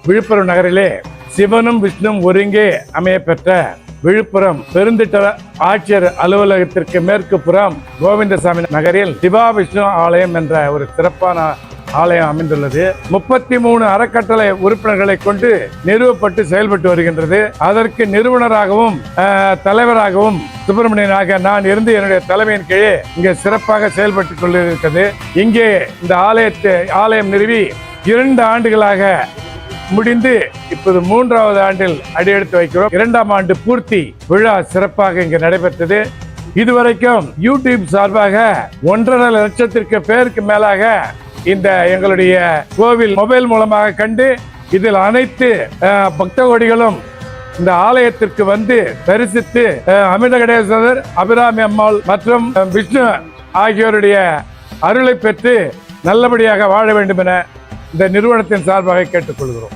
விழுப்புரம் நகரிலே சிவனும் விஷ்ணுவும் ஒருங்கே அமைய பெற்ற விழுப்புரம் பெருந்திட்ட ஆட்சியர் அலுவலகத்திற்கு மேற்கு புறம் கோவிந்தசாமி நகரில் சிவா விஷ்ணு ஆலயம் என்ற ஒரு சிறப்பான ஆலயம் அமைந்துள்ளது. 33 அறக்கட்டளை உறுப்பினர்களை கொண்டு நிறுவப்பட்டு செயல்பட்டு வருகின்றது. அதற்கு நிறுவனராகவும் தலைவராகவும் சுப்பிரமணியனாக நான் இருந்து என்னுடைய தலைமையின் கீழே இங்கே சிறப்பாக செயல்பட்டு கொண்டிருக்கிறது. இங்கே இந்த ஆலயம் நிறுவி 2 ஆண்டுகளாக முடிந்து இப்போது 3வது ஆண்டில் அடியெடுத்து வைக்கிறோம். 2ஆம் ஆண்டு பூர்த்தி விழா சிறப்பாக இங்கு நடைபெற்றது. இதுவரைக்கும் யூடியூப் சார்பாக 1.5 லட்சத்திற்கு பேருக்கு மேலாக இந்த எங்களுடைய கோவில் மொபைல் மூலமாக கண்டு இதில் அனைத்து பக்த கோடிகளும் இந்த ஆலயத்திற்கு வந்து தரிசித்து அமிர்தகடேஸ்வரர், அபிராமி அம்மாள் மற்றும் விஷ்ணு ஆகியோருடைய அருளை பெற்று நல்லபடியாக வாழ வேண்டும் என இந்த நிறுவனத்தின் சார்பாக கேட்டுக்கொள்கிறோம்.